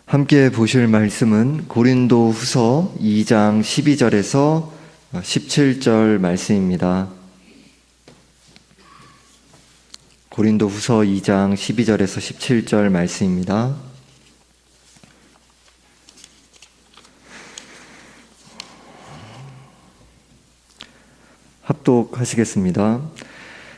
함께 보실 말씀은 고린도 후서 2장 12절에서 17절 말씀입니다. 고린도 후서 2장 12절에서 17절 말씀입니다. 합독하시겠습니다.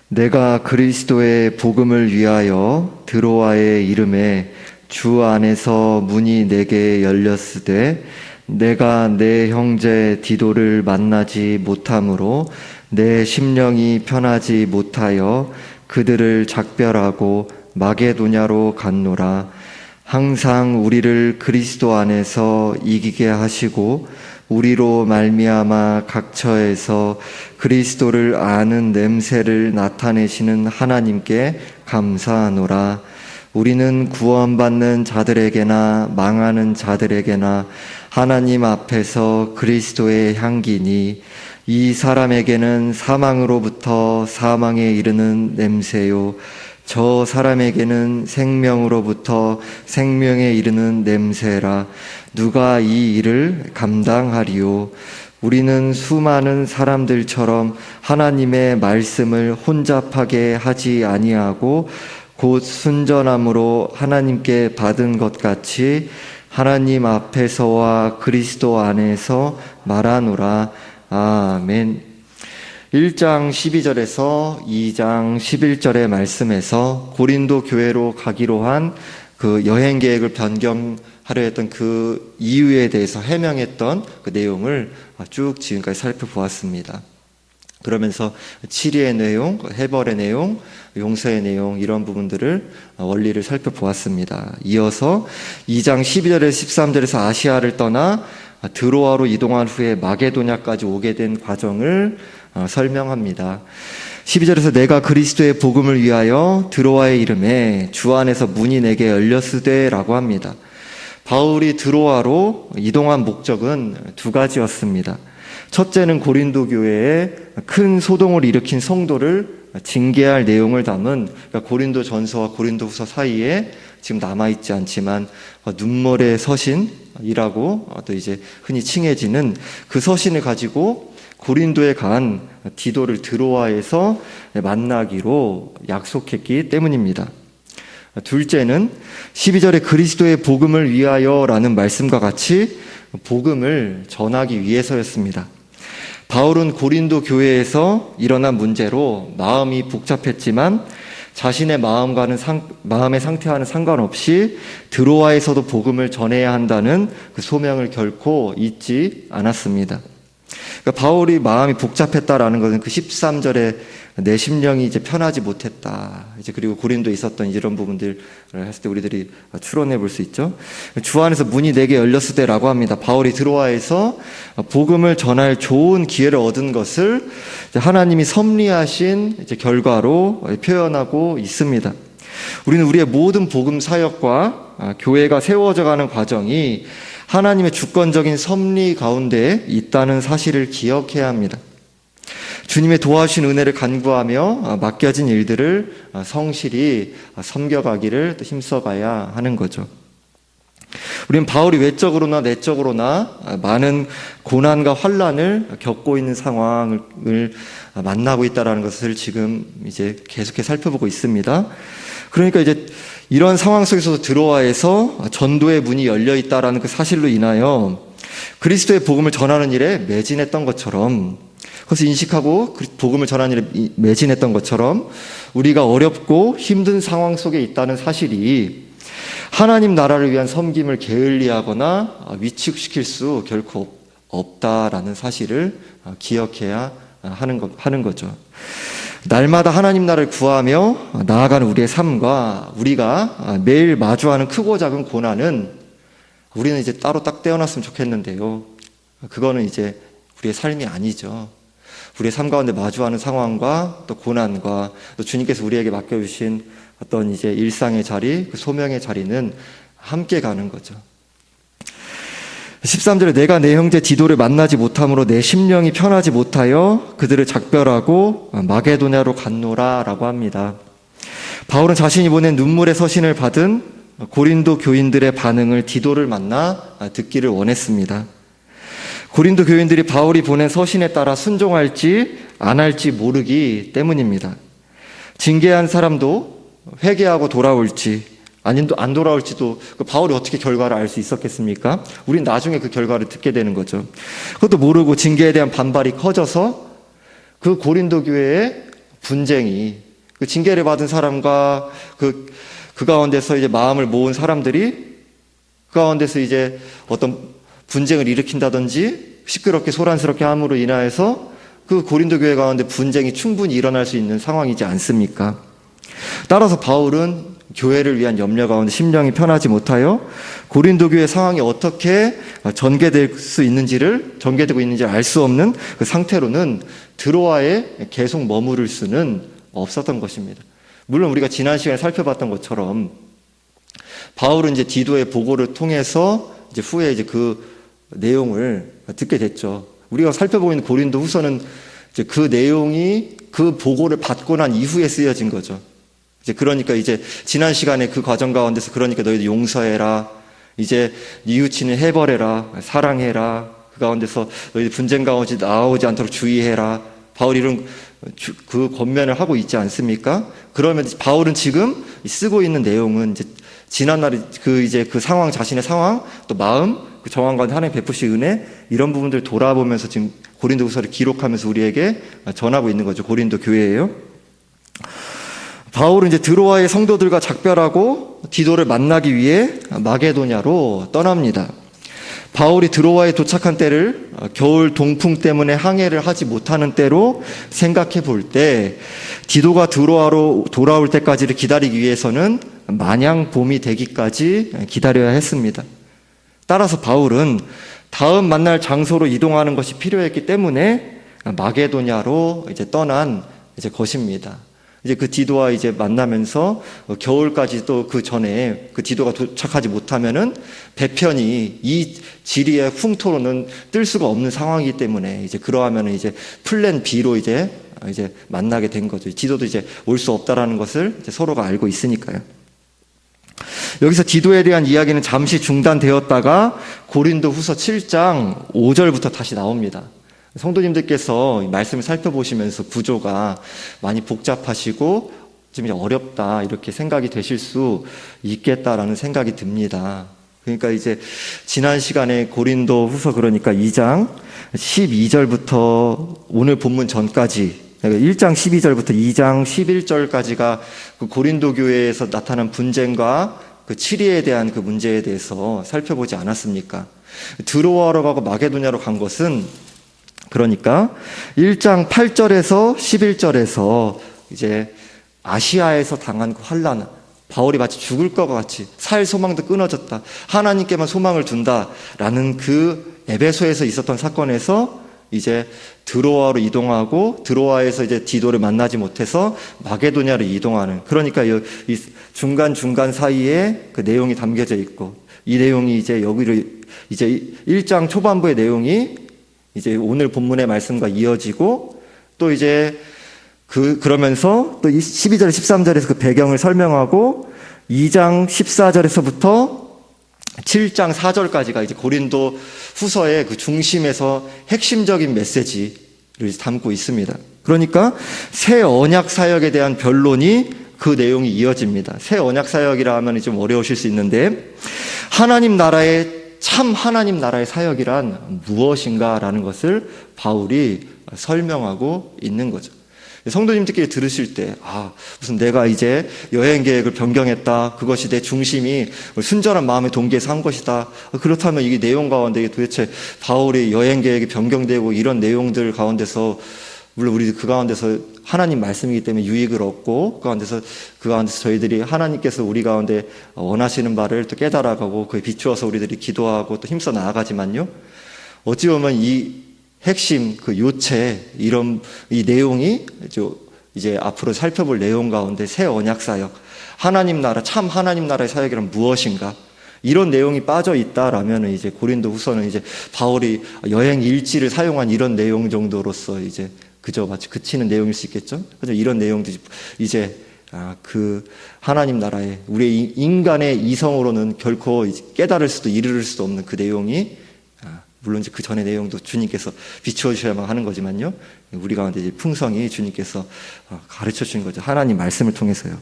내가 그리스도의 복음을 위하여 드로아의 이름에 주 안에서 문이 내게 열렸으되 내가 내 형제 디도를 만나지 못함으로 내 심령이 편하지 못하여 그들을 작별하고 마게도냐로 갔노라. 항상 우리를 그리스도 안에서 이기게 하시고 우리로 말미암아 각처에서 그리스도를 아는 냄새를 나타내시는 하나님께 감사하노라. 우리는 구원받는 자들에게나 망하는 자들에게나 하나님 앞에서 그리스도의 향기니 이 사람에게는 사망으로부터 사망에 이르는 냄새요 저 사람에게는 생명으로부터 생명에 이르는 냄새라. 누가 이 일을 감당하리요? 우리는 수많은 사람들처럼 하나님의 말씀을 혼잡하게 하지 아니하고 곧 순전함으로 하나님께 받은 것 같이 하나님 앞에서와 그리스도 안에서 말하노라. 아멘. 1장 12절에서 2장 11절의 말씀에서 고린도 교회로 가기로 한 그 여행 계획을 변경하려 했던 그 이유에 대해서 해명했던 그 내용을 쭉 지금까지 살펴보았습니다. 그러면서 치리의 내용, 해벌의 내용, 용서의 내용 이런 부분들을 원리를 살펴보았습니다. 이어서 2장 12절에서 13절에서 아시아를 떠나 드로아로 이동한 후에 마게도냐까지 오게 된 과정을 설명합니다. 12절에서 내가 그리스도의 복음을 위하여 드로아의 이름에 주 안에서 문이 내게 열렸으되 라고 합니다. 바울이 드로아로 이동한 목적은 두 가지였습니다. 첫째는 고린도 교회에 큰 소동을 일으킨 성도를 징계할 내용을 담은 고린도 전서와 고린도 후서 사이에 지금 남아있지 않지만 눈물의 서신이라고 또 이제 흔히 칭해지는 그 서신을 가지고 고린도에 간 디도를 드로아에서 만나기로 약속했기 때문입니다. 둘째는 12절에 그리스도의 복음을 위하여 라는 말씀과 같이 복음을 전하기 위해서였습니다. 바울은 고린도 교회에서 일어난 문제로 마음이 복잡했지만 자신의 마음의 상태와는 상관없이 드로아에서도 복음을 전해야 한다는 그 소명을 결코 잊지 않았습니다. 그러니까 바울이 마음이 복잡했다라는 것은 그 13절에 내 심령이 이제 편하지 못했다. 이제 그리고 고린도에 있었던 이런 부분들을 했을 때 우리들이 추론해 볼 수 있죠. 주 안에서 문이 내게 열렸을 때라고 합니다. 바울이 드로아에서 복음을 전할 좋은 기회를 얻은 것을 하나님이 섭리하신 이제 결과로 표현하고 있습니다. 우리는 우리의 모든 복음 사역과 교회가 세워져가는 과정이 하나님의 주권적인 섭리 가운데 있다는 사실을 기억해야 합니다. 주님의 도와주신 은혜를 간구하며 맡겨진 일들을 성실히 섬겨가기를 힘써가야 하는 거죠. 우리는 바울이 외적으로나 내적으로나 많은 고난과 환난을 겪고 있는 상황을 만나고 있다는 것을 지금 이제 계속해서 살펴보고 있습니다. 그러니까 이제 이런 상황 속에서도 드로아에서 전도의 문이 열려 있다라는 그 사실로 인하여 그리스도의 복음을 전하는 일에 매진했던 것처럼, 그것을 인식하고 복음을 전하는 일에 매진했던 것처럼 우리가 어렵고 힘든 상황 속에 있다는 사실이 하나님 나라를 위한 섬김을 게을리하거나 위축시킬 수 결코 없다라는 사실을 기억해야 하는 거죠. 날마다 하나님 나라를 구하며 나아가는 우리의 삶과 우리가 매일 마주하는 크고 작은 고난은 우리는 이제 따로 딱 떼어놨으면 좋겠는데요. 그거는 이제 우리의 삶이 아니죠. 우리의 삶 가운데 마주하는 상황과 또 고난과 또 주님께서 우리에게 맡겨주신 어떤 이제 일상의 자리, 그 소명의 자리는 함께 가는 거죠. 13절에 내가 내 형제 디도를 만나지 못함으로 내 심령이 편하지 못하여 그들을 작별하고 마게도냐로 갔노라 라고 합니다. 바울은 자신이 보낸 눈물의 서신을 받은 고린도 교인들의 반응을 디도를 만나 듣기를 원했습니다. 고린도 교인들이 바울이 보낸 서신에 따라 순종할지 안 할지 모르기 때문입니다. 징계한 사람도 회개하고 돌아올지 아니면 안 돌아올지도 바울이 어떻게 결과를 알 수 있었겠습니까? 우린 나중에 그 결과를 듣게 되는 거죠. 그것도 모르고 징계에 대한 반발이 커져서 그 고린도 교회의 분쟁이, 그 징계를 받은 사람과 그 가운데서 이제 마음을 모은 사람들이 그 가운데서 이제 어떤 분쟁을 일으킨다든지 시끄럽게 소란스럽게 함으로 인하여서 그 고린도 교회 가운데 분쟁이 충분히 일어날 수 있는 상황이지 않습니까? 따라서 바울은 교회를 위한 염려 가운데 심령이 편하지 못하여 고린도 교회 상황이 어떻게 전개되고 있는지를 알 수 없는 그 상태로는 드로아에 계속 머무를 수는 없었던 것입니다. 물론 우리가 지난 시간에 살펴봤던 것처럼 바울은 이제 디도의 보고를 통해서 이제 후에 이제 그 내용을 듣게 됐죠. 우리가 살펴보고 있는 고린도 후서는 이제 그 내용이 그 보고를 받고 난 이후에 쓰여진 거죠. 그러니까 이제 지난 시간에 그 과정 가운데서 그러니까 너희들 용서해라. 이제 이웃친을 해버려라. 사랑해라. 그 가운데서 너희들 분쟁 가운데 나오지 않도록 주의해라. 바울이 이런 그 권면을 하고 있지 않습니까? 그러면 바울은 지금 쓰고 있는 내용은 이제 지난날에 그 상황, 자신의 상황, 또 마음, 그 정황 가운데 하나님 베푸신 은혜, 이런 부분들을 돌아보면서 지금 고린도 후서를 기록하면서 우리에게 전하고 있는 거죠. 고린도 교회예요. 바울은 이제 드로아의 성도들과 작별하고 디도를 만나기 위해 마게도냐로 떠납니다. 바울이 드로아에 도착한 때를 겨울 동풍 때문에 항해를 하지 못하는 때로 생각해 볼 때 디도가 드로아로 돌아올 때까지를 기다리기 위해서는 마냥 봄이 되기까지 기다려야 했습니다. 따라서 바울은 다음 만날 장소로 이동하는 것이 필요했기 때문에 마게도냐로 이제 떠난 이제 것입니다. 이제 그 디도와 이제 만나면서 겨울까지 또 그 전에 그 디도가 도착하지 못하면은 배편이 이 지리의 흉토로는 뜰 수가 없는 상황이기 때문에 이제 그러하면은 이제 플랜 B로 이제 만나게 된 거죠. 디도도 이제 올 수 없다라는 것을 이제 서로가 알고 있으니까요. 여기서 디도에 대한 이야기는 잠시 중단되었다가 고린도 후서 7장 5절부터 다시 나옵니다. 성도님들께서 말씀을 살펴보시면서 구조가 많이 복잡하시고 좀 어렵다 이렇게 생각이 되실 수 있겠다라는 생각이 듭니다. 그러니까 이제 지난 시간에 고린도 후서 그러니까 2장 12절부터 오늘 본문 전까지 1장 12절부터 2장 11절까지가 그 고린도 교회에서 나타난 분쟁과 그 치리에 대한 그 문제에 대해서 살펴보지 않았습니까? 드로아로 가고 마게도냐로 간 것은 그러니까 1장 8절에서 11절에서 이제 아시아에서 당한 그 환난, 바울이 마치 죽을 것 같이 살 소망도 끊어졌다. 하나님께만 소망을 둔다라는 그 에베소에서 있었던 사건에서 이제 드로아로 이동하고 드로아에서 이제 디도를 만나지 못해서 마게도냐로 이동하는, 그러니까 이 중간 사이에 그 내용이 담겨져 있고, 이 내용이 이제 여기로 이제 1장 초반부의 내용이 이제 오늘 본문의 말씀과 이어지고, 또 이제 그러면서 또 12절 13절에서 그 배경을 설명하고 2장 14절에서부터 7장 4절까지가 이제 고린도 후서의 그 중심에서 핵심적인 메시지를 담고 있습니다. 그러니까 새 언약 사역에 대한 변론이 그 내용이 이어집니다. 새 언약 사역이라 하면 좀 어려우실 수 있는데, 참 하나님 나라의 사역이란 무엇인가라는 것을 바울이 설명하고 있는 거죠. 성도님들끼리 들으실 때, 무슨 내가 이제 여행 계획을 변경했다. 그것이 내 중심이 순전한 마음의 동기에서 한 것이다. 그렇다면 이게 내용 가운데 도대체 바울이 여행 계획이 변경되고 이런 내용들 가운데서, 물론 우리 그 가운데서 하나님 말씀이기 때문에 유익을 얻고, 그 가운데서 저희들이 하나님께서 우리 가운데 원하시는 바를 또 깨달아가고 그에 비추어서 우리들이 기도하고 또 힘써 나아가지만요. 어찌 보면 이 핵심, 그 요체, 이 내용이 이제 앞으로 살펴볼 내용 가운데 새 언약 사역, 하나님 나라, 참 하나님 나라의 사역이란 무엇인가? 이런 내용이 빠져 있다라면 이제 고린도 후서는 이제 바울이 여행 일지를 사용한 이런 내용 정도로서 이제 그저 마치 그치는 내용일 수 있겠죠? 그죠? 이런 내용들이 이제 그 하나님 나라에 우리 인간의 이성으로는 결코 깨달을 수도 이르를 수도 없는 그 내용이, 물론 이제 그 전의 내용도 주님께서 비추어 주셔야만 하는 거지만요, 우리 가운데 이제 풍성히 주님께서 가르쳐 주신 거죠. 하나님 말씀을 통해서요.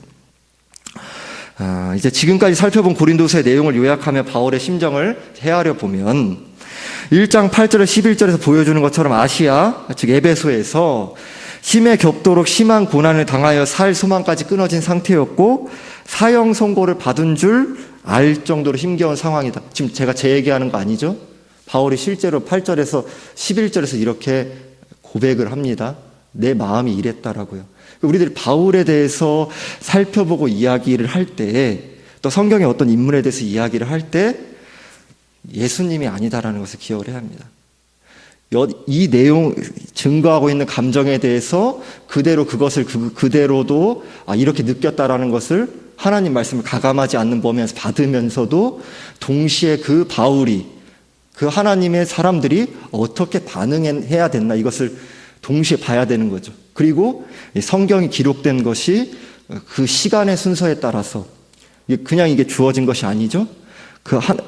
이제 지금까지 살펴본 고린도서의 내용을 요약하며 바울의 심정을 헤아려 보면 1장 8절에 11절에서 보여주는 것처럼 아시아, 즉 에베소에서 힘에 겹도록 심한 고난을 당하여 살 소망까지 끊어진 상태였고 사형 선고를 받은 줄 알 정도로 힘겨운 상황이다. 지금 제가 제 얘기하는 거 아니죠? 바울이 실제로 8절에서 11절에서 이렇게 고백을 합니다. 내 마음이 이랬다라고요. 우리들이 바울에 대해서 살펴보고 이야기를 할 때, 또 성경의 어떤 인물에 대해서 이야기를 할 때 예수님이 아니다라는 것을 기억을 해야 합니다. 이 내용, 증거하고 있는 감정에 대해서 그대로 그것을 그대로도 이렇게 느꼈다라는 것을 하나님 말씀을 가감하지 않는 범위에서 받으면서도 동시에 그 바울이, 그 하나님의 사람들이 어떻게 반응해야 됐나, 이것을 동시에 봐야 되는 거죠. 그리고 성경이 기록된 것이 그 시간의 순서에 따라서 그냥 이게 주어진 것이 아니죠.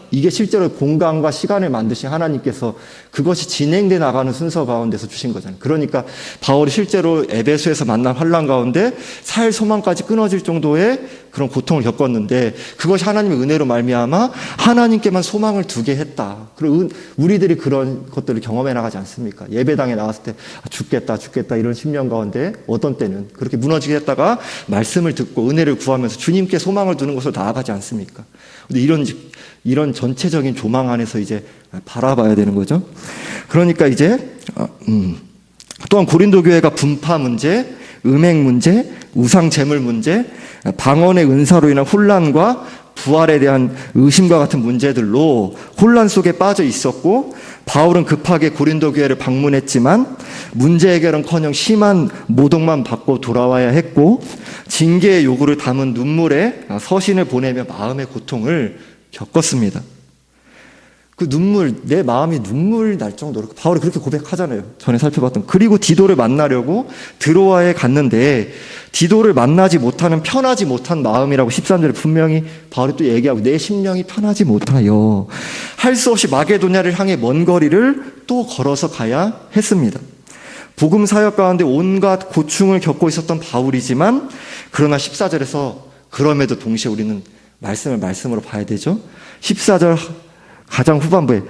이게 실제로 공간과 시간을 만드신 하나님께서 그것이 진행돼 나가는 순서 가운데서 주신 거잖아요. 그러니까 바울이 실제로 에베소에서 만난 환난 가운데 살 소망까지 끊어질 정도의 그런 고통을 겪었는데, 그것이 하나님의 은혜로 말미암아 하나님께만 소망을 두게 했다. 그리고 우리들이 그런 것들을 경험해 나가지 않습니까? 예배당에 나왔을 때 죽겠다 이런 심령 가운데 어떤 때는 그렇게 무너지게 했다가 말씀을 듣고 은혜를 구하면서 주님께 소망을 두는 것으로 나아가지 않습니까? 근데 이런 전체적인 조망 안에서 이제 바라봐야 되는 거죠. 그러니까 이제 또한 고린도 교회가 분파 문제, 음행 문제, 우상 제물 문제, 방언의 은사로 인한 혼란과 부활에 대한 의심과 같은 문제들로 혼란 속에 빠져 있었고, 바울은 급하게 고린도 교회를 방문했지만 문제 해결은커녕 심한 모독만 받고 돌아와야 했고, 징계의 요구를 담은 눈물에 서신을 보내며 마음의 고통을 겪었습니다. 그 눈물, 내 마음이 눈물 날 정도로 바울이 그렇게 고백하잖아요. 전에 살펴봤던. 그리고 디도를 만나려고 드로아에 갔는데 디도를 만나지 못하는 편하지 못한 마음이라고 13절에 분명히 바울이 또 얘기하고, 내 심령이 편하지 못하여 할 수 없이 마게도냐를 향해 먼 거리를 또 걸어서 가야 했습니다. 복음 사역 가운데 온갖 고충을 겪고 있었던 바울이지만, 그러나 14절에서 그럼에도 동시에 우리는 말씀으로 봐야 되죠. 14절 가장 후반부에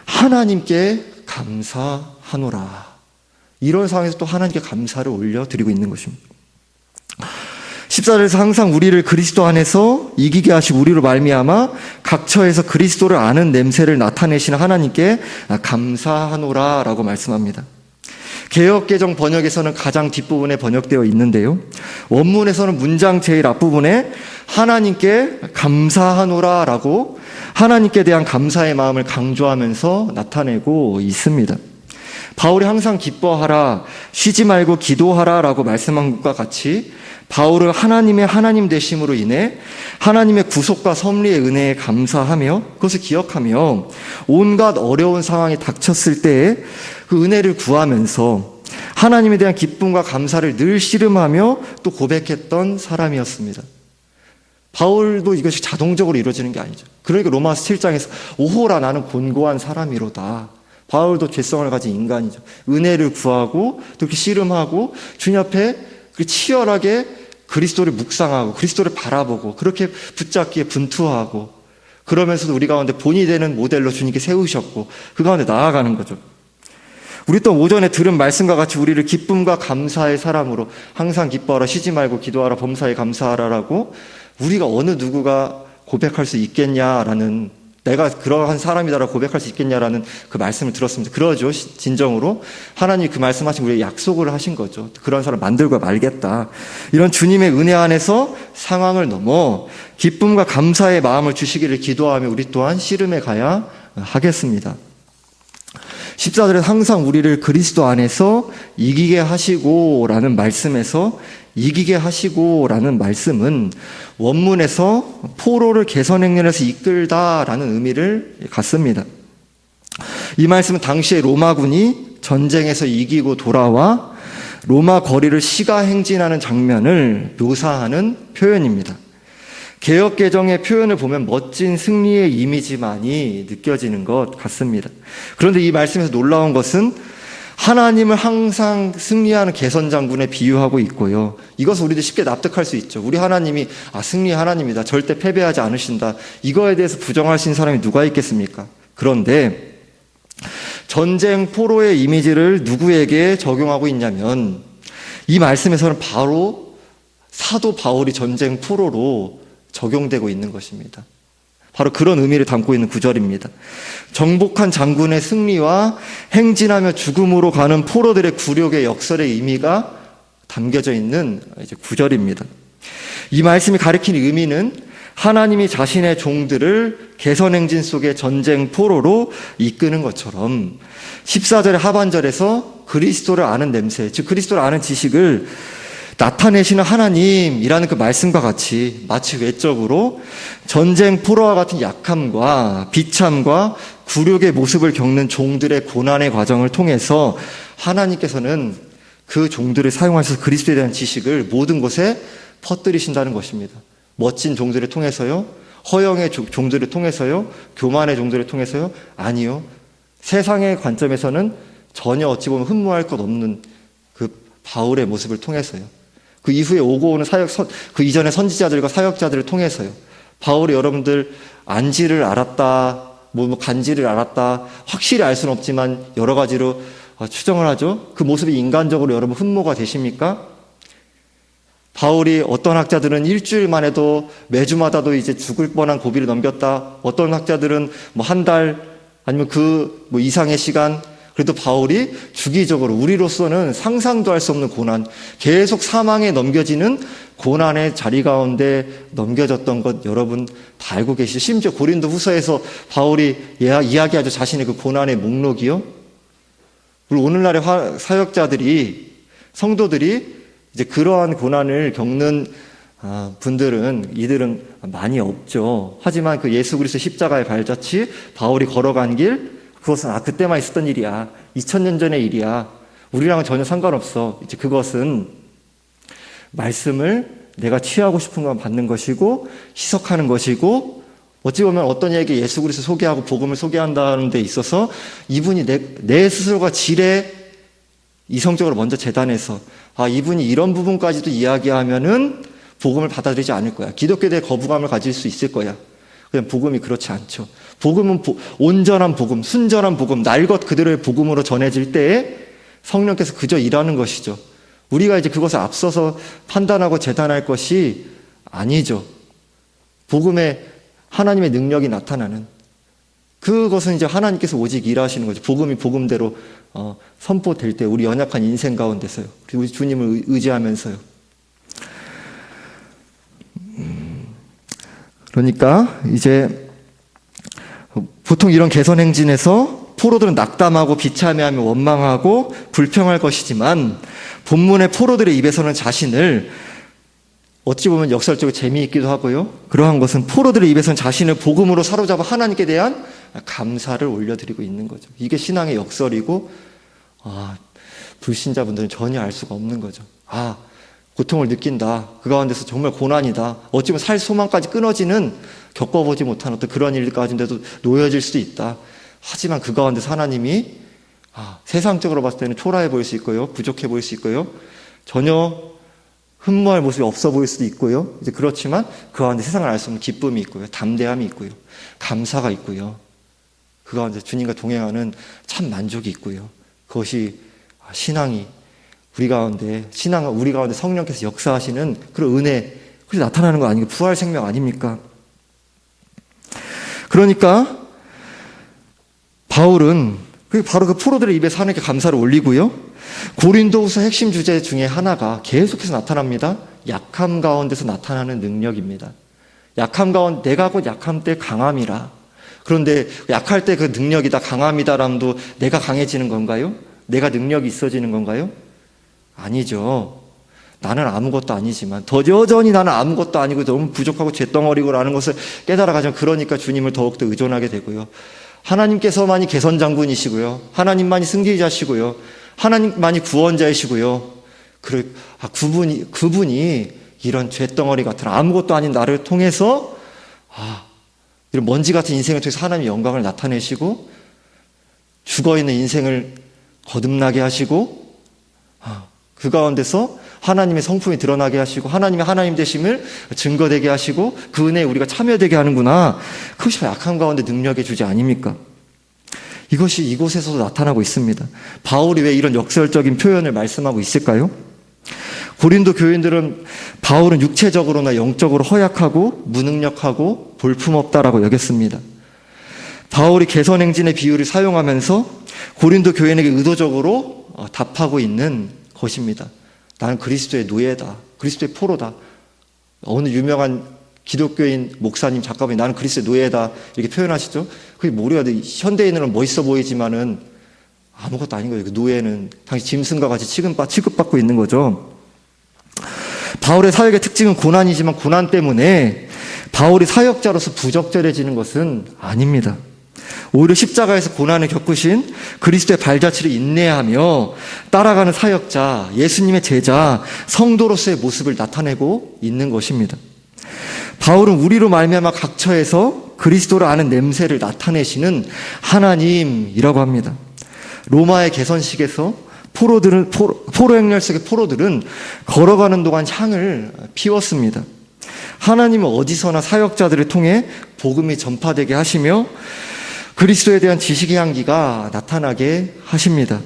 하나님께 감사하노라. 이런 상황에서 또 하나님께 감사를 올려드리고 있는 것입니다. 14절에서 항상 우리를 그리스도 안에서 이기게 하시고 우리로 말미암아 각처에서 그리스도를 아는 냄새를 나타내시는 하나님께 감사하노라 라고 말씀합니다. 개역개정 번역에서는 가장 뒷부분에 번역되어 있는데요, 원문에서는 문장 제일 앞부분에 하나님께 감사하노라 라고 하나님께 대한 감사의 마음을 강조하면서 나타내고 있습니다. 바울이 항상 기뻐하라, 쉬지 말고 기도하라 라고 말씀한 것과 같이 바울은 하나님의 하나님 되심으로 인해 하나님의 구속과 섭리의 은혜에 감사하며 그것을 기억하며 온갖 어려운 상황이 닥쳤을 때에 그 은혜를 구하면서 하나님에 대한 기쁨과 감사를 늘 씨름하며 또 고백했던 사람이었습니다. 바울도 이것이 자동적으로 이루어지는 게 아니죠. 그러니까 로마서 7장에서 오호라 나는 곤고한 사람이로다. 바울도 죄성을 가진 인간이죠. 은혜를 구하고 또 이렇게 씨름하고 주님 앞에 치열하게 그리스도를 묵상하고 그리스도를 바라보고 그렇게 붙잡기에 분투하고, 그러면서도 우리 가운데 본이 되는 모델로 주님께 세우셨고 그 가운데 나아가는 거죠. 우리 또 오전에 들은 말씀과 같이 우리를 기쁨과 감사의 사람으로 항상 기뻐하라, 쉬지 말고 기도하라, 범사에 감사하라라고 우리가 어느 누구가 고백할 수 있겠냐라는, 내가 그러한 사람이다라고 고백할 수 있겠냐라는 그 말씀을 들었습니다. 그러죠. 진정으로 하나님이 그 말씀하신 우리에게 약속을 하신 거죠. 그런 사람 만들고 말겠다. 이런 주님의 은혜 안에서 상황을 넘어 기쁨과 감사의 마음을 주시기를 기도하며 우리 또한 씨름해 가야 하겠습니다. 14절에 항상 우리를 그리스도 안에서 이기게 하시고 라는 말씀에서 이기게 하시고 라는 말씀은 원문에서 포로를 개선행렬에서 이끌다 라는 의미를 갖습니다. 이 말씀은 당시에 로마군이 전쟁에서 이기고 돌아와 로마 거리를 시가 행진하는 장면을 묘사하는 표현입니다. 개역개정의 표현을 보면 멋진 승리의 이미지만이 느껴지는 것 같습니다. 그런데 이 말씀에서 놀라운 것은 하나님을 항상 승리하는 개선장군에 비유하고 있고요. 이것을 우리도 쉽게 납득할 수 있죠. 우리 하나님이 승리의 하나님이다. 절대 패배하지 않으신다. 이거에 대해서 부정하신 사람이 누가 있겠습니까? 그런데 전쟁 포로의 이미지를 누구에게 적용하고 있냐면 이 말씀에서는 바로 사도 바울이 전쟁 포로로 적용되고 있는 것입니다. 바로 그런 의미를 담고 있는 구절입니다. 정복한 장군의 승리와 행진하며 죽음으로 가는 포로들의 굴욕의 역설의 의미가 담겨져 있는 구절입니다. 이 말씀이 가리키는 의미는 하나님이 자신의 종들을 개선행진 속의 전쟁 포로로 이끄는 것처럼 14절의 하반절에서 그리스도를 아는 냄새, 즉 그리스도를 아는 지식을 나타내시는 하나님이라는 그 말씀과 같이 마치 외적으로 전쟁 포로와 같은 약함과 비참과 굴욕의 모습을 겪는 종들의 고난의 과정을 통해서 하나님께서는 그 종들을 사용하셔서 그리스도에 대한 지식을 모든 곳에 퍼뜨리신다는 것입니다. 멋진 종들을 통해서요? 허영의 종들을 통해서요? 교만의 종들을 통해서요? 아니요. 세상의 관점에서는 전혀 어찌 보면 흠모할 것 없는 그 바울의 모습을 통해서요. 그 이후에 오고 오는 그 이전의 선지자들과 사역자들을 통해서요. 바울이 여러분들 안지를 알았다, 간지를 알았다, 확실히 알 수는 없지만 여러 가지로 추정을 하죠. 그 모습이 인간적으로 여러분 흠모가 되십니까? 바울이 어떤 학자들은 일주일만 해도 매주마다도 이제 죽을 뻔한 고비를 넘겼다. 어떤 학자들은 한 달 아니면 그 이상의 시간. 그래도 바울이 주기적으로 우리로서는 상상도 할 수 없는 고난, 계속 사망에 넘겨지는 고난의 자리 가운데 넘겨졌던 것 여러분 다 알고 계시죠? 심지어 고린도 후서에서 바울이 이야기하죠. 자신의 그 고난의 목록이요. 그리고 오늘날의 사역자들이, 성도들이 이제 그러한 고난을 겪는 이들은 많이 없죠. 하지만 그 예수 그리스도 십자가의 발자취, 바울이 걸어간 길, 그것은 그때만 있었던 일이야. 2000년 전의 일이야. 우리랑은 전혀 상관없어. 이제 그것은 말씀을 내가 취하고 싶은 건 받는 것이고 희석하는 것이고, 어찌 보면 어떤 이에게 예수 그리스도 소개하고 복음을 소개한다는 데 있어서 이분이 내 스스로가 지레 이성적으로 먼저 재단해서 이분이 이런 부분까지도 이야기하면은 복음을 받아들이지 않을 거야. 기독교에 대해 거부감을 가질 수 있을 거야. 그냥 복음이 그렇지 않죠. 복음은 온전한 복음, 순전한 복음, 날 것 그대로의 복음으로 전해질 때에 성령께서 그저 일하는 것이죠. 우리가 이제 그것을 앞서서 판단하고 재단할 것이 아니죠. 복음에 하나님의 능력이 나타나는, 그것은 이제 하나님께서 오직 일하시는 거죠. 복음이 복음대로 선포될 때 우리 연약한 인생 가운데서요. 그리고 우리 주님을 의지하면서요. 그러니까 이제 보통 이런 개선 행진에서 포로들은 낙담하고 비참해하며 원망하고 불평할 것이지만 본문의 포로들의 입에서는 자신을, 어찌 보면 역설적으로 재미있기도 하고요, 그러한 것은 포로들의 입에서는 자신을 복음으로 사로잡아 하나님께 대한 감사를 올려드리고 있는 거죠. 이게 신앙의 역설이고 불신자분들은 전혀 알 수가 없는 거죠. 고통을 느낀다. 그 가운데서 정말 고난이다. 어찌 보면 살 소망까지 끊어지는, 겪어보지 못한 어떤 그런 일 가운데도 놓여질 수도 있다. 하지만 그 가운데서 하나님이 세상적으로 봤을 때는 초라해 보일 수 있고요, 부족해 보일 수 있고요, 전혀 흠모할 모습이 없어 보일 수도 있고요. 이제 그렇지만 그 가운데 세상을 알 수 없는 기쁨이 있고요, 담대함이 있고요, 감사가 있고요. 그 가운데 주님과 동행하는 참 만족이 있고요. 그것이 신앙이 우리 가운데 성령께서 역사하시는 그런 은혜, 그래서 나타나는 거 아니고 부활 생명 아닙니까? 그러니까 바울은 바로 그 포로들의 입에서 하나님께 감사를 올리고요. 고린도후서 핵심 주제 중에 하나가 계속해서 나타납니다. 약함 가운데서 나타나는 능력입니다. 약함 가운데, 내가 곧 약함 때 강함이라. 그런데 약할 때 그 능력이다, 강함이다라면도 내가 강해지는 건가요? 내가 능력이 있어지는 건가요? 아니죠. 나는 아무것도 아니지만, 여전히 나는 아무것도 아니고 너무 부족하고 잿덩어리고라는 것을 깨달아가지고, 그러니까 주님을 더욱더 의존하게 되고요. 하나님께서만이 개선장군이시고요, 하나님만이 승리자시고요, 하나님만이 구원자이시고요, 그분이 이런 죄덩어리 같은 아무것도 아닌 나를 통해서 이런 먼지 같은 인생을 통해서 하나님의 영광을 나타내시고 죽어있는 인생을 거듭나게 하시고 그 가운데서 하나님의 성품이 드러나게 하시고 하나님의 하나님 되심을 증거되게 하시고 그 은혜에 우리가 참여되게 하는구나. 그것이 약한 가운데 능력의 주제 아닙니까? 이것이 이곳에서도 나타나고 있습니다. 바울이 왜 이런 역설적인 표현을 말씀하고 있을까요? 고린도 교인들은 바울은 육체적으로나 영적으로 허약하고 무능력하고 볼품없다라고 여겼습니다. 바울이 개선행진의 비유를 사용하면서 고린도 교인에게 의도적으로 답하고 있는 것입니다. 나는 그리스도의 노예다. 그리스도의 포로다. 어느 유명한 기독교인 목사님, 작가분이 나는 그리스도의 노예다 이렇게 표현하시죠. 그게 뭐래야 돼. 현대인으로는 멋있어 보이지만은 아무것도 아닌 거예요. 그 노예는 당시 짐승과 같이 취급받고 있는 거죠. 바울의 사역의 특징은 고난이지만 고난 때문에 바울이 사역자로서 부적절해지는 것은 아닙니다. 오히려 십자가에서 고난을 겪으신 그리스도의 발자취를 인내하며 따라가는 사역자, 예수님의 제자, 성도로서의 모습을 나타내고 있는 것입니다. 바울은 우리로 말미암아 각처에서 그리스도를 아는 냄새를 나타내시는 하나님이라고 합니다. 로마의 개선식에서 포로 행렬 속의 포로들은 걸어가는 동안 향을 피웠습니다. 하나님은 어디서나 사역자들을 통해 복음이 전파되게 하시며 그리스도에 대한 지식의 향기가 나타나게 하십니다.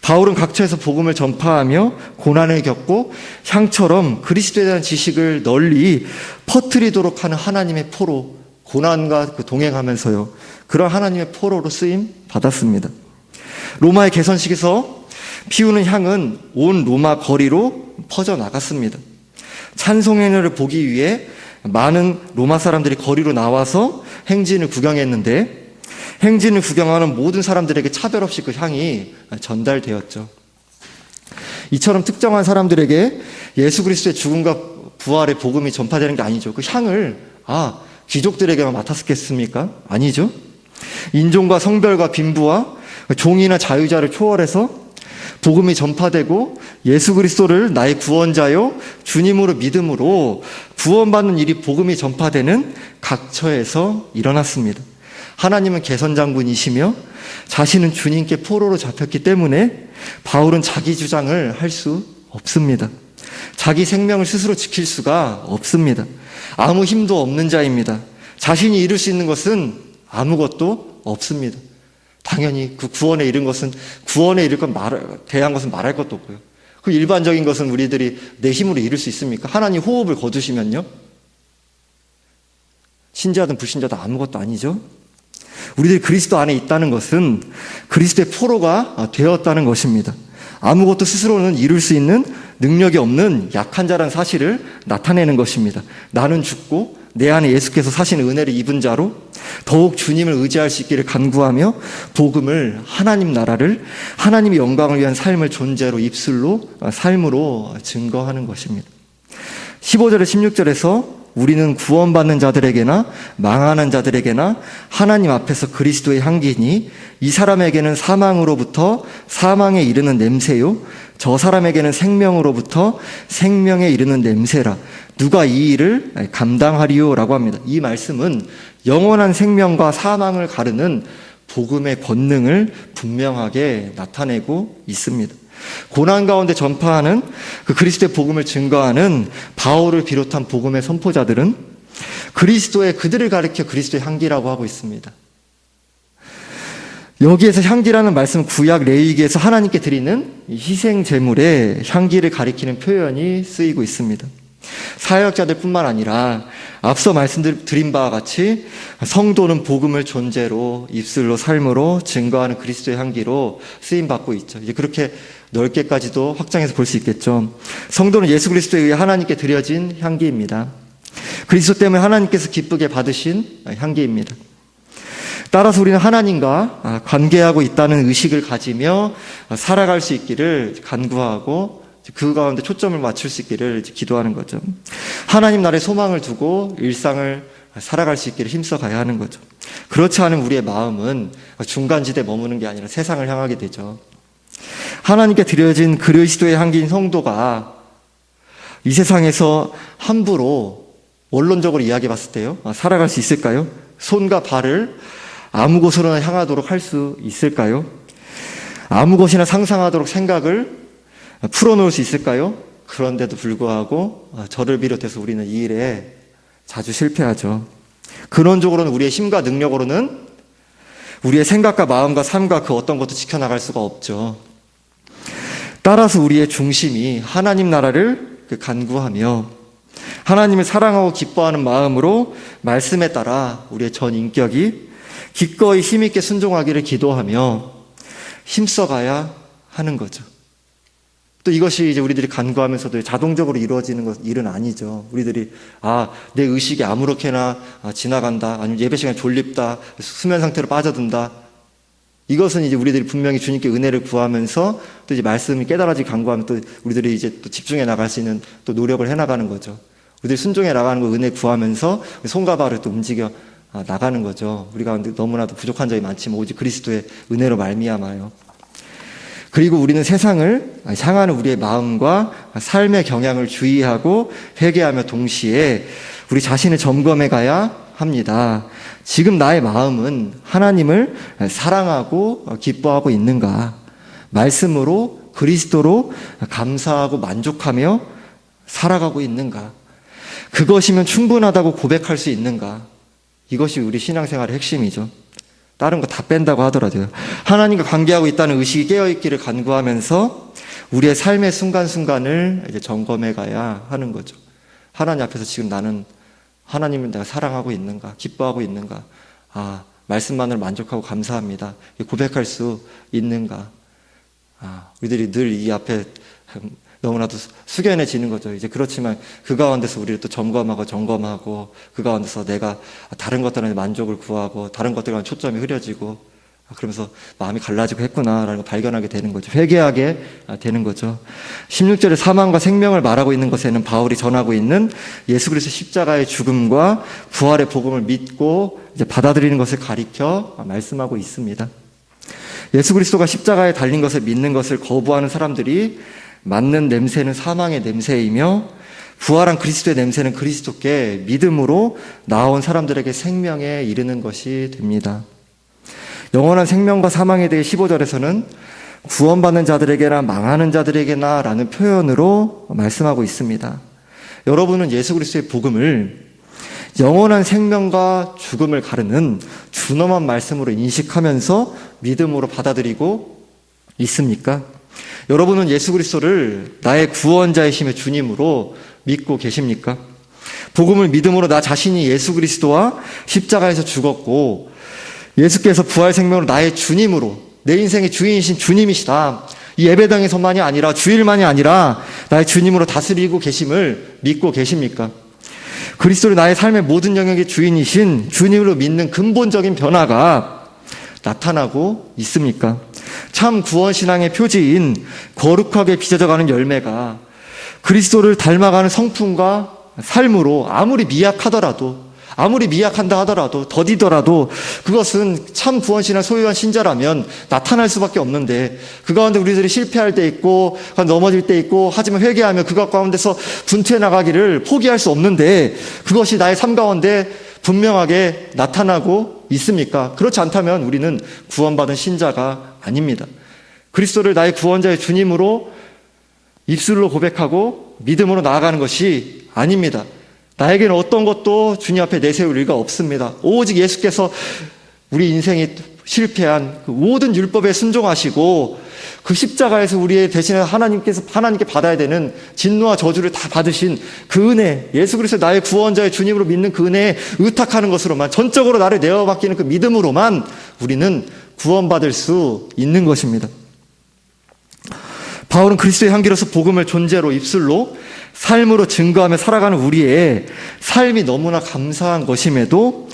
바울은 각처에서 복음을 전파하며 고난을 겪고 향처럼 그리스도에 대한 지식을 널리 퍼뜨리도록 하는 하나님의 포로, 고난과 동행하면서요, 그런 하나님의 포로로 쓰임 받았습니다. 로마의 개선식에서 피우는 향은 온 로마 거리로 퍼져나갔습니다. 찬송행렬을 보기 위해 많은 로마 사람들이 거리로 나와서 행진을 구경했는데 행진을 구경하는 모든 사람들에게 차별 없이 그 향이 전달되었죠. 이처럼 특정한 사람들에게 예수 그리스도의 죽음과 부활의 복음이 전파되는 게 아니죠. 그 향을 귀족들에게만 맡았겠습니까? 아니죠. 인종과 성별과 빈부와 종이나 자유자를 초월해서 복음이 전파되고 예수 그리스도를 나의 구원자요 주님으로 믿음으로 구원받는 일이 복음이 전파되는 각처에서 일어났습니다. 하나님은 개선장군이시며 자신은 주님께 포로로 잡혔기 때문에 바울은 자기 주장을 할 수 없습니다. 자기 생명을 스스로 지킬 수가 없습니다. 아무 힘도 없는 자입니다. 자신이 이룰 수 있는 것은 아무것도 없습니다. 당연히 그 구원에 이른 것은 구원에 이를 건 대한 것은 말할 것도 없고요. 그 일반적인 것은 우리들이 내 힘으로 이룰 수 있습니까? 하나님 호흡을 거두시면요, 신자든 불신자든 아무것도 아니죠. 우리들이 그리스도 안에 있다는 것은 그리스도의 포로가 되었다는 것입니다. 아무것도 스스로는 이룰 수 있는 능력이 없는 약한 자라는 사실을 나타내는 것입니다. 나는 죽고 내 안에 예수께서 사시는 은혜를 입은 자로 더욱 주님을 의지할 수 있기를 간구하며 복음을, 하나님 나라를, 하나님의 영광을 위한 삶을 존재로 입술로, 삶으로 증거하는 것입니다. 15절에 16절에서 우리는 구원받는 자들에게나 망하는 자들에게나 하나님 앞에서 그리스도의 향기니 이 사람에게는 사망으로부터 사망에 이르는 냄새요 저 사람에게는 생명으로부터 생명에 이르는 냄새라. 누가 이 일을 감당하리요? 라고 합니다. 이 말씀은 영원한 생명과 사망을 가르는 복음의 권능을 분명하게 나타내고 있습니다. 고난 가운데 전파하는 그 그리스도의 복음을 증거하는 바울을 비롯한 복음의 선포자들은 그들을 가리켜 그리스도의 향기라고 하고 있습니다. 여기에서 향기라는 말씀은 구약 레위기에서 하나님께 드리는 희생 제물의 향기를 가리키는 표현이 쓰이고 있습니다. 사역자들 뿐만 아니라 앞서 말씀드린 바와 같이 성도는 복음을 존재로, 입술로, 삶으로 증거하는 그리스도의 향기로 쓰임받고 있죠. 이제 그렇게 넓게까지도 확장해서 볼 수 있겠죠. 성도는 예수 그리스도에 의해 하나님께 드려진 향기입니다. 그리스도 때문에 하나님께서 기쁘게 받으신 향기입니다. 따라서 우리는 하나님과 관계하고 있다는 의식을 가지며 살아갈 수 있기를 간구하고 그 가운데 초점을 맞출 수 있기를 기도하는 거죠. 하나님 나라의 소망을 두고 일상을 살아갈 수 있기를 힘써 가야 하는 거죠. 그렇지 않은 우리의 마음은 중간지대에 머무는 게 아니라 세상을 향하게 되죠. 하나님께 드려진 그리스도의 향기인 성도가 이 세상에서 함부로 원론적으로 이야기해 봤을 때요, 살아갈 수 있을까요? 손과 발을 아무 곳으로나 향하도록 할 수 있을까요? 아무 곳이나 상상하도록 생각을 풀어놓을 수 있을까요? 그런데도 불구하고 저를 비롯해서 우리는 이 일에 자주 실패하죠. 근원적으로는 우리의 힘과 능력으로는 우리의 생각과 마음과 삶과 그 어떤 것도 지켜나갈 수가 없죠. 따라서 우리의 중심이 하나님 나라를 간구하며 하나님을 사랑하고 기뻐하는 마음으로 말씀에 따라 우리의 전 인격이 기꺼이 힘있게 순종하기를 기도하며 힘써가야 하는 거죠. 또 이것이 이제 우리들이 간구하면서도 자동적으로 이루어지는 일은 아니죠. 우리들이 내 의식이 아무렇게나 지나간다, 아니면 예배 시간에 졸립다, 수면 상태로 빠져든다. 이것은 이제 우리들이 분명히 주님께 은혜를 구하면서 또 이제 말씀이 깨달아지게 간구하면 또 우리들이 이제 또 집중해 나갈 수 있는 또 노력을 해 나가는 거죠. 우리들이 순종해 나가는 거 은혜 구하면서 손과 발을 또 움직여 나가는 거죠. 우리가 너무나도 부족한 점이 많지만 오직 그리스도의 은혜로 말미암아요. 그리고 우리는 세상을 향하는 우리의 마음과 삶의 경향을 주의하고 회개하며 동시에 우리 자신을 점검해 가야 합니다. 지금 나의 마음은 하나님을 사랑하고 기뻐하고 있는가? 말씀으로 그리스도로 감사하고 만족하며 살아가고 있는가? 그것이면 충분하다고 고백할 수 있는가? 이것이 우리 신앙생활의 핵심이죠. 다른 거 다 뺀다고 하더라도요. 하나님과 관계하고 있다는 의식이 깨어있기를 간구하면서 우리의 삶의 순간순간을 이제 점검해 가야 하는 거죠. 하나님 앞에서 지금 나는 하나님을 내가 사랑하고 있는가, 기뻐하고 있는가, 말씀만으로 만족하고 감사합니다, 고백할 수 있는가. 우리들이 늘 이 앞에 너무나도 숙연해지는 거죠. 이제 그렇지만 그 가운데서 우리를 또 점검하고 그 가운데서 내가 다른 것들에 만족을 구하고 다른 것들에 초점이 흐려지고 그러면서 마음이 갈라지고 했구나라는 걸 발견하게 되는 거죠. 회개하게 되는 거죠. 16절에 사망과 생명을 말하고 있는 것에는 바울이 전하고 있는 예수 그리스도 십자가의 죽음과 부활의 복음을 믿고 이제 받아들이는 것을 가리켜 말씀하고 있습니다. 예수 그리스도가 십자가에 달린 것을 믿는 것을 거부하는 사람들이 맡는 냄새는 사망의 냄새이며 부활한 그리스도의 냄새는 그리스도께 믿음으로 나온 사람들에게 생명에 이르는 것이 됩니다. 영원한 생명과 사망에 대해 15절에서는 구원받는 자들에게나 망하는 자들에게나 라는 표현으로 말씀하고 있습니다. 여러분은 예수 그리스도의 복음을 영원한 생명과 죽음을 가르는 준엄한 말씀으로 인식하면서 믿음으로 받아들이고 있습니까? 여러분은 예수 그리스도를 나의 구원자이심의 주님으로 믿고 계십니까? 복음을 믿음으로 나 자신이 예수 그리스도와 십자가에서 죽었고 예수께서 부활 생명으로 나의 주님으로 내 인생의 주인이신 주님이시다, 이 예배당에서만이 아니라 주일만이 아니라 나의 주님으로 다스리고 계심을 믿고 계십니까? 그리스도를 나의 삶의 모든 영역의 주인이신 주님으로 믿는 근본적인 변화가 나타나고 있습니까? 참 구원신앙의 표지인 거룩하게 빚어져가는 열매가 그리스도를 닮아가는 성품과 삶으로 아무리 미약한다 하더라도 더디더라도 그것은 참 구원신앙 소유한 신자라면 나타날 수밖에 없는데, 그 가운데 우리들이 실패할 때 있고 넘어질 때 있고 하지만 회개하며 그것 가운데서 분투해 나가기를 포기할 수 없는데 그것이 나의 삶 가운데 분명하게 나타나고 있습니까? 그렇지 않다면 우리는 구원받은 신자가 아닙니다. 그리스도를 나의 구원자의 주님으로 입술로 고백하고 믿음으로 나아가는 것이 아닙니다. 나에게는 어떤 것도 주님 앞에 내세울 리가 없습니다. 오직 예수께서 우리 인생이 실패한 그 모든 율법에 순종하시고 그 십자가에서 우리의 대신에 하나님께 받아야 되는 진노와 저주를 다 받으신 그 은혜, 예수 그리스도 나의 구원자의 주님으로 믿는 그 은혜에 의탁하는 것으로만, 전적으로 나를 내어맡기는 그 믿음으로만 우리는 구원받을 수 있는 것입니다. 바울은 그리스도의 향기로서 복음을 존재로, 입술로, 삶으로 증거하며 살아가는 우리의 삶이 너무나 감사한 것임에도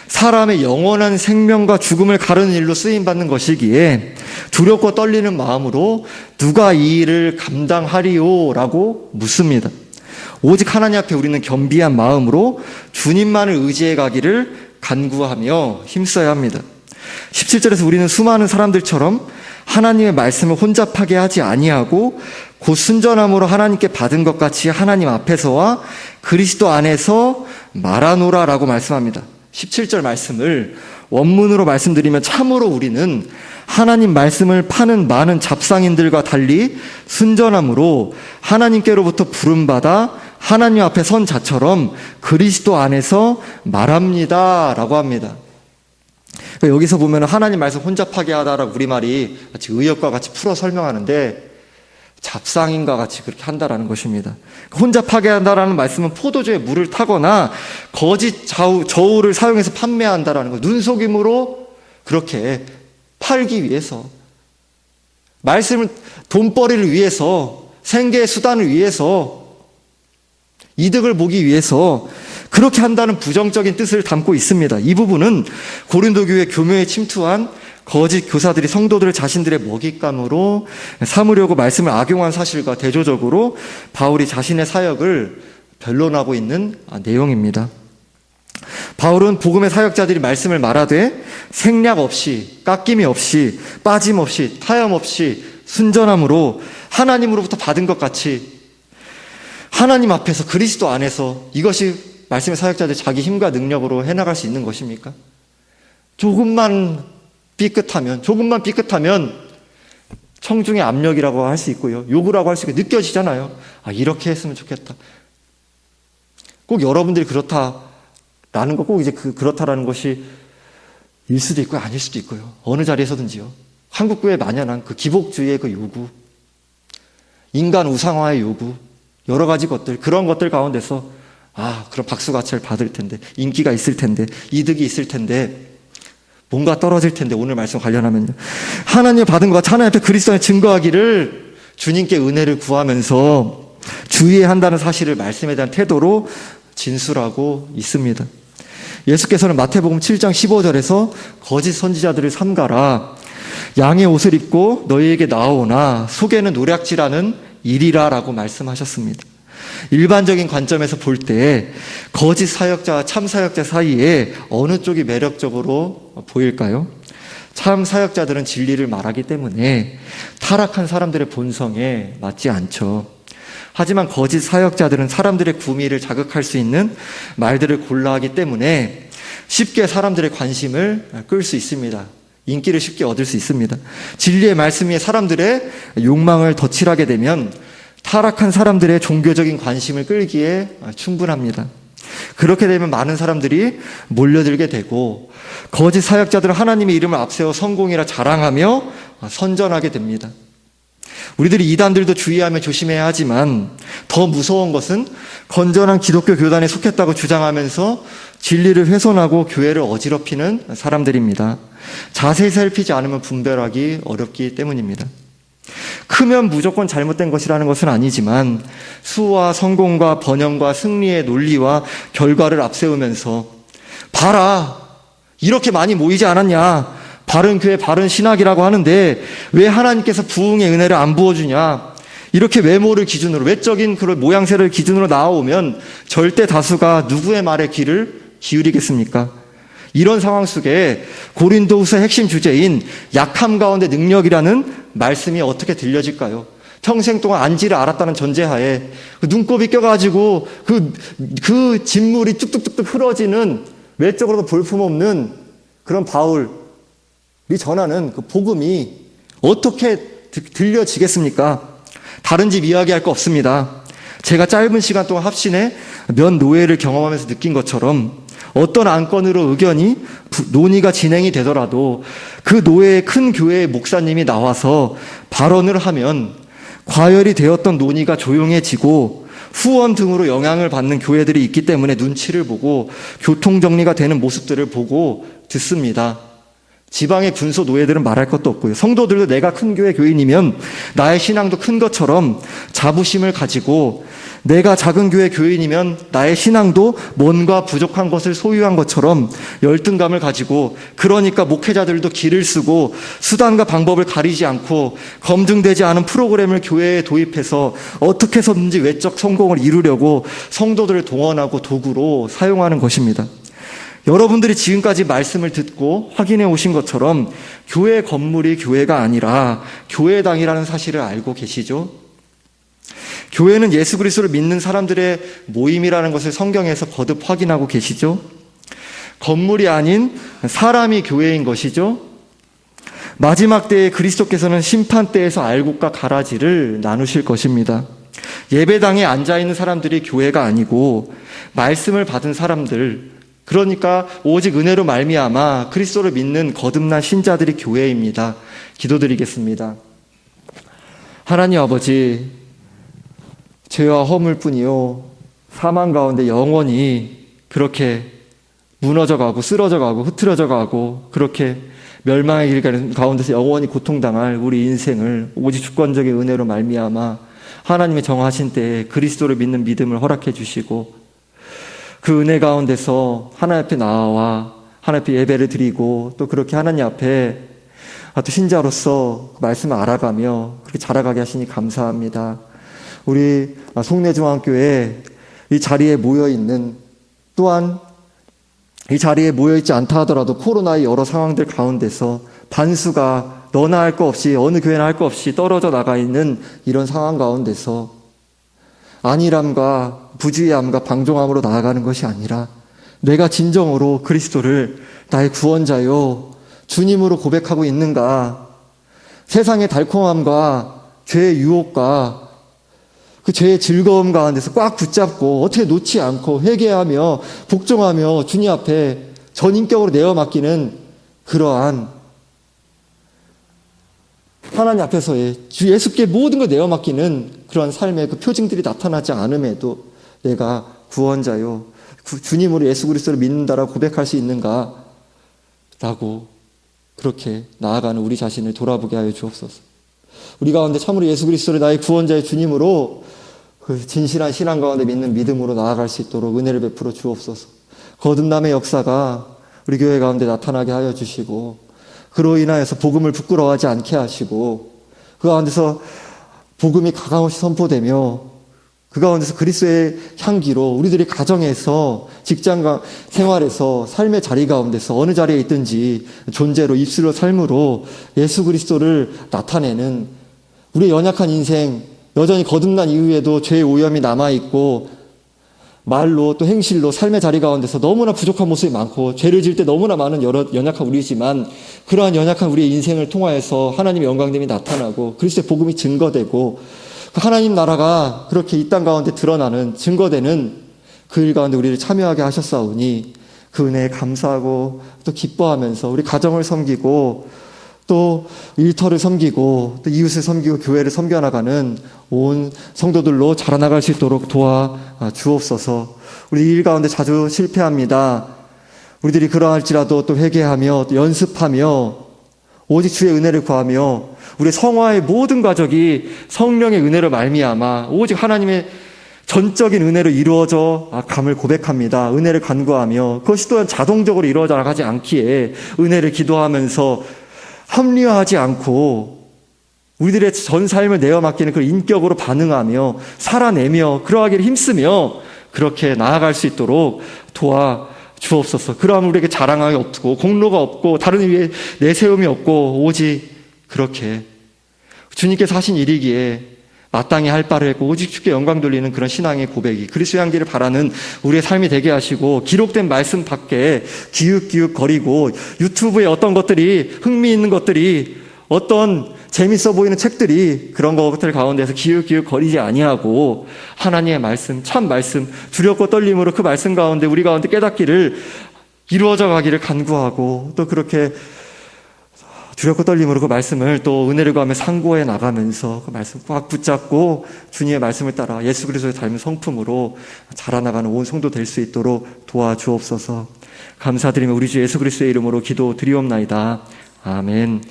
사람의 영원한 생명과 죽음을 가르는 일로 쓰임받는 것이기에 두렵고 떨리는 마음으로 누가 이 일을 감당하리요? 라고 묻습니다. 오직 하나님 앞에 우리는 겸비한 마음으로 주님만을 의지해 가기를 간구하며 힘써야 합니다. 17절에서 우리는 수많은 사람들처럼 하나님의 말씀을 혼잡하게 하지 아니하고 곧 순전함으로 하나님께 받은 것 같이 하나님 앞에서와 그리스도 안에서 말하노라라고 말씀합니다. 17절 말씀을 원문으로 말씀드리면 참으로 우리는 하나님 말씀을 파는 많은 잡상인들과 달리 순전함으로 하나님께로부터 부름받아 하나님 앞에 선 자처럼 그리스도 안에서 말합니다 라고 합니다. 여기서 보면 하나님 말씀 혼잡하게 하다라고 우리말이 마치 의역과 같이 풀어 설명하는데 잡상인과 같이 그렇게 한다라는 것입니다. 혼잡하게 한다라는 말씀은 포도주에 물을 타거나 거짓 저울을 사용해서 판매한다라는 것, 눈속임으로 그렇게 팔기 위해서, 말씀을 돈벌이를 위해서, 생계의 수단을 위해서, 이득을 보기 위해서 그렇게 한다는 부정적인 뜻을 담고 있습니다. 이 부분은 고린도 교회 교묘에 침투한 거짓 교사들이 성도들을 자신들의 먹잇감으로 삼으려고 말씀을 악용한 사실과 대조적으로 바울이 자신의 사역을 변론하고 있는 내용입니다. 바울은 복음의 사역자들이 말씀을 말하되 생략 없이, 깎임이 없이, 빠짐없이, 타염없이 순전함으로 하나님으로부터 받은 것 같이 하나님 앞에서 그리스도 안에서, 이것이 말씀의 사역자들 자기 힘과 능력으로 해나갈 수 있는 것입니까? 조금만 삐끗하면 청중의 압력이라고 할 수 있고요, 요구라고 할 수 있고 느껴지잖아요. 이렇게 했으면 좋겠다. 꼭 여러분들이 그렇다라는 거, 꼭 이제 그렇다라는 것이 일 수도 있고요, 아닐 수도 있고요. 어느 자리에서든지요. 한국교회 만연한 그 기복주의의 그 요구, 인간 우상화의 요구, 여러 가지 것들, 그런 것들 가운데서 그럼 박수가치를 받을 텐데, 인기가 있을 텐데, 이득이 있을 텐데, 뭔가 떨어질 텐데, 오늘 말씀 관련하면요, 하나님 받은 것 같이 하나님 앞에 그리스도에 증거하기를 주님께 은혜를 구하면서 주의해야 한다는 사실을 말씀에 대한 태도로 진술하고 있습니다. 예수께서는 마태복음 7장 15절에서 거짓 선지자들을 삼가라, 양의 옷을 입고 너희에게 나오나 속에는 노략질하는 일이라 라고 말씀하셨습니다. 일반적인 관점에서 볼 때 거짓 사역자와 참 사역자 사이에 어느 쪽이 매력적으로 보일까요? 참 사역자들은 진리를 말하기 때문에 타락한 사람들의 본성에 맞지 않죠. 하지만 거짓 사역자들은 사람들의 구미를 자극할 수 있는 말들을 골라 하기 때문에 쉽게 사람들의 관심을 끌 수 있습니다. 인기를 쉽게 얻을 수 있습니다. 진리의 말씀 위에 사람들의 욕망을 덧칠하게 되면 타락한 사람들의 종교적인 관심을 끌기에 충분합니다. 그렇게 되면 많은 사람들이 몰려들게 되고 거짓 사역자들은 하나님의 이름을 앞세워 성공이라 자랑하며 선전하게 됩니다. 우리들이 이단들도 주의하며 조심해야 하지만 더 무서운 것은 건전한 기독교 교단에 속했다고 주장하면서 진리를 훼손하고 교회를 어지럽히는 사람들입니다. 자세히 살피지 않으면 분별하기 어렵기 때문입니다. 크면 무조건 잘못된 것이라는 것은 아니지만 수와 성공과 번영과 승리의 논리와 결과를 앞세우면서 봐라, 이렇게 많이 모이지 않았냐, 바른 교회 바른 신학이라고 하는데 왜 하나님께서 부흥의 은혜를 안 부어주냐, 이렇게 외모를 기준으로, 외적인 그런 모양새를 기준으로 나오면 절대 다수가 누구의 말에 귀를 기울이겠습니까? 이런 상황 속에 고린도후서의 핵심 주제인 약함 가운데 능력이라는 말씀이 어떻게 들려질까요? 평생 동안 안지를 알았다는 전제하에 눈곱이 껴가지고 그 진물이 뚝뚝뚝뚝 흐러지는, 외적으로도 볼품없는 그런 바울이 전하는 그 복음이 어떻게 들려지겠습니까? 다른 집 이야기할 거 없습니다. 제가 짧은 시간 동안 합신의 몇 노예를 경험하면서 느낀 것처럼 어떤 안건으로 논의가 진행이 되더라도 그 노예의 큰 교회의 목사님이 나와서 발언을 하면 과열이 되었던 논의가 조용해지고 후원 등으로 영향을 받는 교회들이 있기 때문에 눈치를 보고 교통정리가 되는 모습들을 보고 듣습니다. 지방의 군소 노예들은 말할 것도 없고요. 성도들도 내가 큰 교회 교인이면 나의 신앙도 큰 것처럼 자부심을 가지고, 내가 작은 교회 교인이면 나의 신앙도 뭔가 부족한 것을 소유한 것처럼 열등감을 가지고, 그러니까 목회자들도 기를 쓰고 수단과 방법을 가리지 않고 검증되지 않은 프로그램을 교회에 도입해서 어떻게 해서든지 외적 성공을 이루려고 성도들을 동원하고 도구로 사용하는 것입니다. 여러분들이 지금까지 말씀을 듣고 확인해 오신 것처럼 교회 건물이 교회가 아니라 교회당이라는 사실을 알고 계시죠? 교회는 예수 그리스도를 믿는 사람들의 모임이라는 것을 성경에서 거듭 확인하고 계시죠? 건물이 아닌 사람이 교회인 것이죠? 마지막 때에 그리스도께서는 심판 때에서 알곡과 가라지를 나누실 것입니다. 예배당에 앉아있는 사람들이 교회가 아니고 말씀을 받은 사람들, 그러니까 오직 은혜로 말미암아 그리스도를 믿는 거듭난 신자들이 교회입니다. 기도드리겠습니다. 하나님 아버지, 죄와 허물뿐이요 사망 가운데 영원히 그렇게 무너져가고 쓰러져가고 흐트러져가고 그렇게 멸망의 길 가운데서 영원히 고통당할 우리 인생을 오직 주권적인 은혜로 말미암아 하나님의 정하신 때에 그리스도를 믿는 믿음을 허락해 주시고 그 은혜 가운데서 하나님 앞에 나와 하나님 앞에 예배를 드리고 또 그렇게 하나님 앞에 또 신자로서 그 말씀을 알아가며 그렇게 자라가게 하시니 감사합니다. 우리 송내중앙교회 이 자리에 모여있는, 또한 이 자리에 모여있지 않다 하더라도 코로나의 여러 상황들 가운데서 반수가 너나 할 거 없이 어느 교회나 할 거 없이 떨어져 나가 있는 이런 상황 가운데서 안일함과 부주의함과 방종함으로 나아가는 것이 아니라 내가 진정으로 그리스도를 나의 구원자요 주님으로 고백하고 있는가, 세상의 달콤함과 죄의 유혹과 그 죄의 즐거움 가운데서 꽉 붙잡고 어떻게 놓지 않고 회개하며 복종하며 주님 앞에 전인격으로 내어 맡기는 그러한 하나님 앞에서의 주 예수께 모든 걸 내어 맡기는 그러한 삶의 그 표징들이 나타나지 않음에도 내가 구원자요 주님으로 예수 그리스도를 믿는다라고 고백할 수 있는가 라고 그렇게 나아가는 우리 자신을 돌아보게 하여 주옵소서. 우리 가운데 참으로 예수 그리스도를 나의 구원자의 주님으로 그 진실한 신앙 가운데 믿는 믿음으로 나아갈 수 있도록 은혜를 베풀어 주옵소서. 거듭남의 역사가 우리 교회 가운데 나타나게 하여 주시고 그로 인하여서 복음을 부끄러워하지 않게 하시고 그 가운데서 복음이 가감없이 선포되며 그 가운데서 그리스도의 향기로 우리들이 가정에서 직장 생활에서 삶의 자리 가운데서 어느 자리에 있든지 존재로 입술로 삶으로 예수 그리스도를 나타내는 우리의 연약한 인생, 여전히 거듭난 이후에도 죄의 오염이 남아있고 말로 또 행실로 삶의 자리 가운데서 너무나 부족한 모습이 많고 죄를 지을 때 너무나 많은 여러 연약한 우리지만 그러한 연약한 우리의 인생을 통하여서 하나님의 영광됨이 나타나고 그리스도의 복음이 증거되고 하나님 나라가 그렇게 이 땅 가운데 드러나는 증거되는 그 일 가운데 우리를 참여하게 하셨사오니 그 은혜에 감사하고 또 기뻐하면서 우리 가정을 섬기고 또 일터를 섬기고 또 이웃을 섬기고 교회를 섬겨나가는 온 성도들로 자라나갈 수 있도록 도와 주옵소서. 우리 일 가운데 자주 실패합니다. 우리들이 그러할지라도 또 회개하며 또 연습하며 오직 주의 은혜를 구하며 우리 성화의 모든 가족이 성령의 은혜로 말미암아 오직 하나님의 전적인 은혜로 이루어져 감을 고백합니다. 은혜를 간구하며 그것이 또한 자동적으로 이루어져 나가지 않기에 은혜를 기도하면서 합리화하지 않고 우리들의 전 삶을 내어 맡기는 그 인격으로 반응하며 살아내며 그러하기를 힘쓰며 그렇게 나아갈 수 있도록 도와 주옵소서. 그러하면 우리에게 자랑함이 없고 공로가 없고 다른 위에 내세움이 없고 오직 그렇게 주님께서 하신 일이기에 마땅히 할 바를 했고 오직 주께 영광 돌리는 그런 신앙의 고백이 그리스도의 향기를 바라는 우리의 삶이 되게 하시고 기록된 말씀 밖에 기웃기웃 거리고 유튜브에 어떤 것들이 흥미있는 것들이 어떤 재밌어 보이는 책들이 그런 것들 가운데서 기웃기웃 거리지 아니하고 하나님의 말씀, 참 말씀, 두렵고 떨림으로 그 말씀 가운데 우리 가운데 깨닫기를 이루어져 가기를 간구하고 또 그렇게 두렵고 떨림으로 그 말씀을 또 은혜를 구하며 상고해 나가면서 그 말씀 꽉 붙잡고 주님의 말씀을 따라 예수 그리스도의 닮은 성품으로 자라나가는 온 성도 될 수 있도록 도와주옵소서. 감사드리며 우리 주 예수 그리스도의 이름으로 기도 드리옵나이다. 아멘.